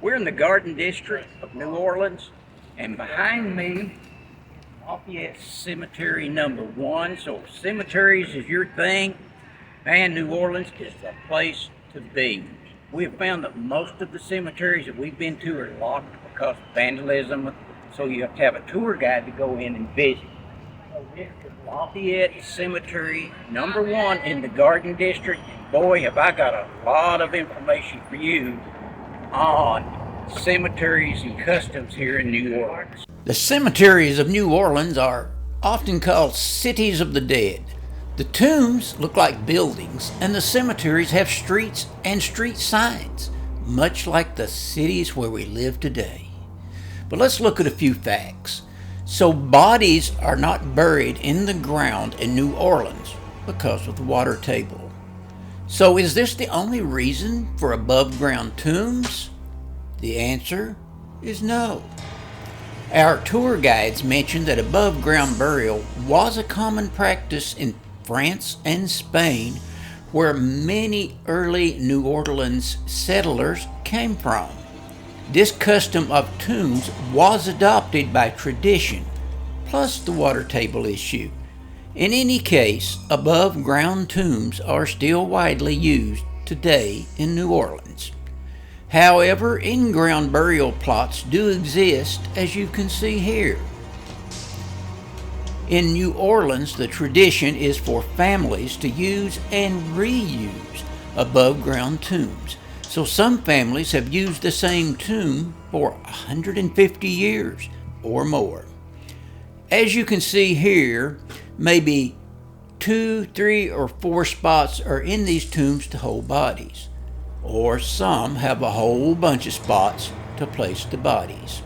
We're in the Garden District of New Orleans, and behind me, Lafayette Cemetery number 1. So if cemeteries is your thing, man, New Orleans is the place to be. We have found that most of the cemeteries that we've been to are locked because of vandalism, so you have to have a tour guide to go in and visit. So this is Lafayette Cemetery number 1 in the Garden District. Boy, have I got a lot of information for you on cemeteries and customs here in New Orleans. The cemeteries of New Orleans are often called cities of the dead. The tombs look like buildings, and the cemeteries have streets and street signs, much like the cities where we live today. But let's look at a few facts. So bodies are not buried in the ground in New Orleans because of the water table. So is this the only reason for above ground tombs? The answer is no. Our tour guides mentioned that above ground burial was a common practice in France and Spain, where many early New Orleans settlers came from. This custom of tombs was adopted by tradition, plus the water table issue. In any case, above ground tombs are still widely used today in New Orleans. However, in-ground burial plots do exist, as you can see here. In New Orleans, the tradition is for families to use and reuse above-ground tombs. So some families have used the same tomb for 150 years or more. As you can see here, maybe 2, 3, or 4 spots are in these tombs to hold bodies, or some have a whole bunch of spots to place the bodies.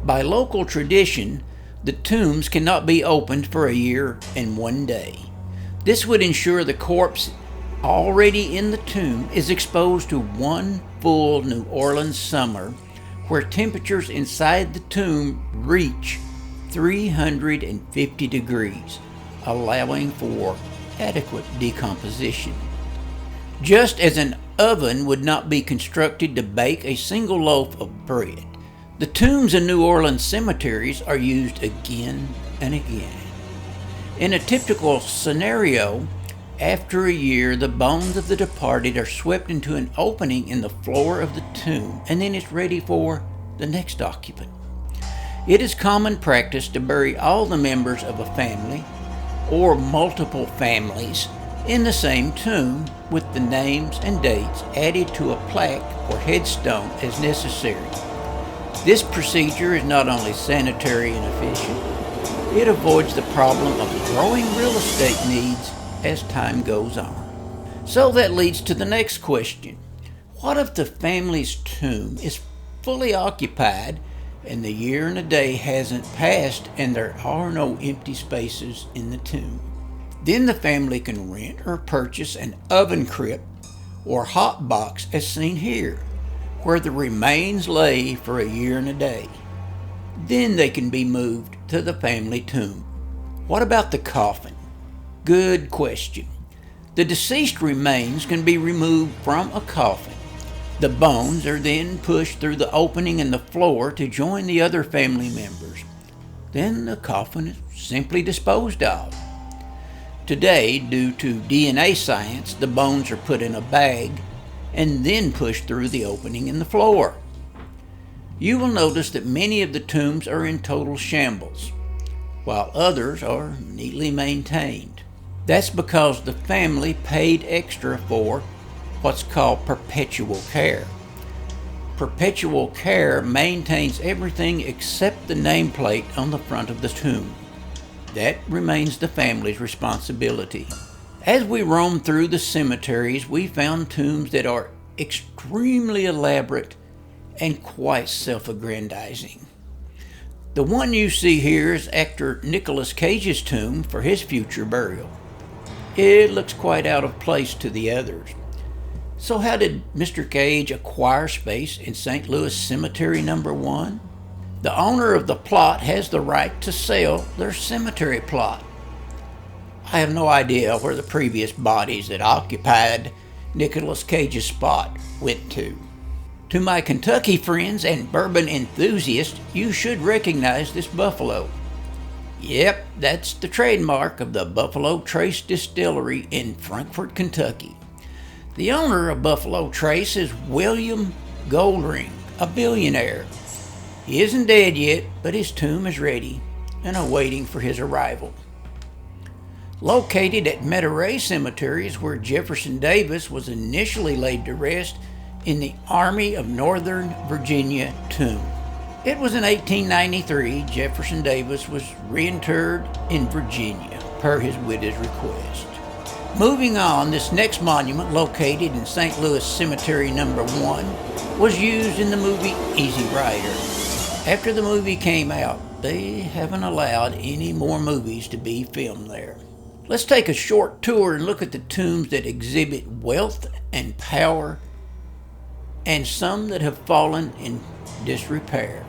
By local tradition, the tombs cannot be opened for a year and 1 day. This would ensure the corpse already in the tomb is exposed to one full New Orleans summer, where temperatures inside the tomb reach 350 degrees, allowing for adequate decomposition. Just as an oven would not be constructed to bake a single loaf of bread, the tombs in New Orleans cemeteries are used again and again. In a typical scenario, after a year, the bones of the departed are swept into an opening in the floor of the tomb, and then it's ready for the next occupant. It is common practice to bury all the members of a family or multiple families in the same tomb, with the names and dates added to a plaque or headstone as necessary. This procedure is not only sanitary and efficient, it avoids the problem of growing real estate needs as time goes on. So that leads to the next question. What if the family's tomb is fully occupied and the year and a day hasn't passed and there are no empty spaces in the tomb? Then the family can rent or purchase an oven crypt or hot box as seen here, where the remains lay for a year and a day. Then they can be moved to the family tomb. What about the coffin? Good question. The deceased remains can be removed from a coffin. The bones are then pushed through the opening in the floor to join the other family members. Then the coffin is simply disposed of. Today, due to DNA science, the bones are put in a bag and then pushed through the opening in the floor. You will notice that many of the tombs are in total shambles, while others are neatly maintained. That's because the family paid extra for what's called perpetual care. Perpetual care maintains everything except the nameplate on the front of the tomb. That remains the family's responsibility. As we roamed through the cemeteries, we found tombs that are extremely elaborate and quite self-aggrandizing. The one you see here is actor Nicolas Cage's tomb for his future burial. It looks quite out of place to the others. So how did Mr. Cage acquire space in St. Louis Cemetery number 1? The owner of the plot has the right to sell their cemetery plot. I have no idea where the previous bodies that occupied Nicolas Cage's spot went to. To my Kentucky friends and bourbon enthusiasts, you should recognize this buffalo. Yep, that's the trademark of the Buffalo Trace Distillery in Frankfort, Kentucky. The owner of Buffalo Trace is William Goldring, a billionaire. He isn't dead yet, but his tomb is ready and awaiting for his arrival. Located at Cemeteries, Cemeteries, where Jefferson Davis was initially laid to rest in the Army of Northern Virginia tomb. It was in 1893 Jefferson Davis was reinterred in Virginia, per his widow's request. Moving on, this next monument, located in St. Louis Cemetery Number 1, was used in the movie Easy Rider. After the movie came out, they haven't allowed any more movies to be filmed there. Let's take a short tour and look at the tombs that exhibit wealth and power, and some that have fallen in disrepair.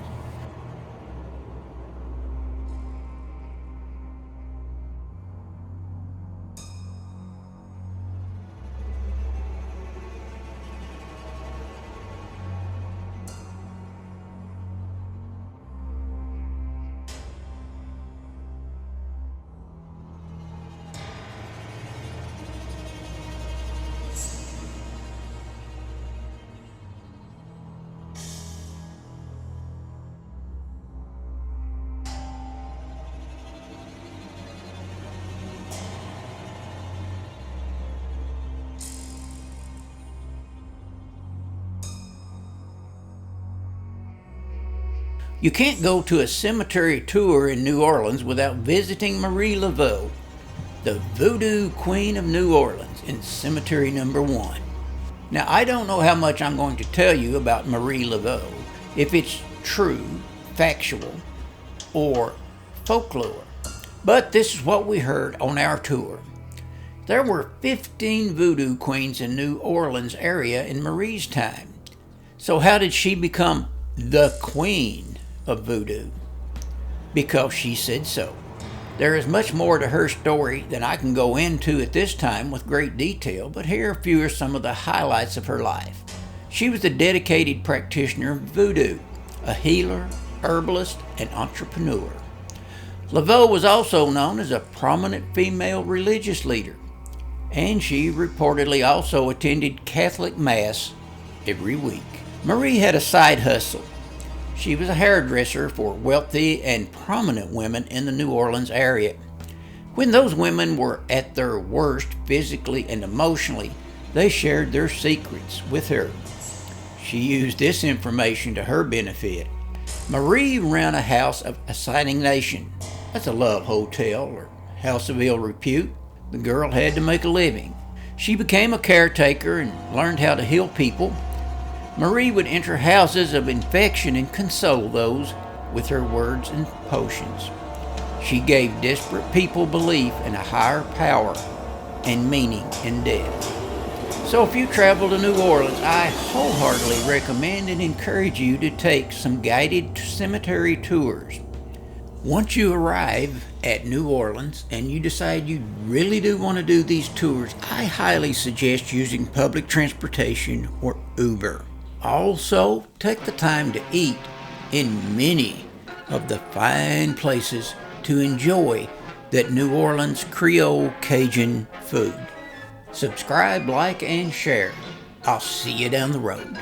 You can't go to a cemetery tour in New Orleans without visiting Marie Laveau, the Voodoo Queen of New Orleans, in Cemetery Number 1. Now, I don't know how much I'm going to tell you about Marie Laveau, if it's true, factual, or folklore, but this is what we heard on our tour. There were 15 voodoo queens in New Orleans area in Marie's time. So how did she become the queen of voodoo? Because she said so. There is much more to her story than I can go into at this time with great detail, but here are a few of some of the highlights of her life. She was a dedicated practitioner of voodoo, a healer, herbalist, and entrepreneur. Laveau was also known as a prominent female religious leader, and she reportedly also attended Catholic Mass every week. Marie had a side hustle. She was a hairdresser for wealthy and prominent women in the New Orleans area. When those women were at their worst physically and emotionally, they shared their secrets with her. She used this information to her benefit. Marie ran a house of assignation. That's a love hotel or house of ill repute. The girl had to make a living. She became a caretaker and learned how to heal people. Marie would enter houses of infection and console those with her words and potions. She gave desperate people belief in a higher power and meaning in death. So if you travel to New Orleans, I wholeheartedly recommend and encourage you to take some guided cemetery tours. Once you arrive at New Orleans and you decide you really do want to do these tours, I highly suggest using public transportation or Uber. Also, take the time to eat in many of the fine places to enjoy that New Orleans Creole Cajun food. Subscribe, like, and share. I'll see you down the road.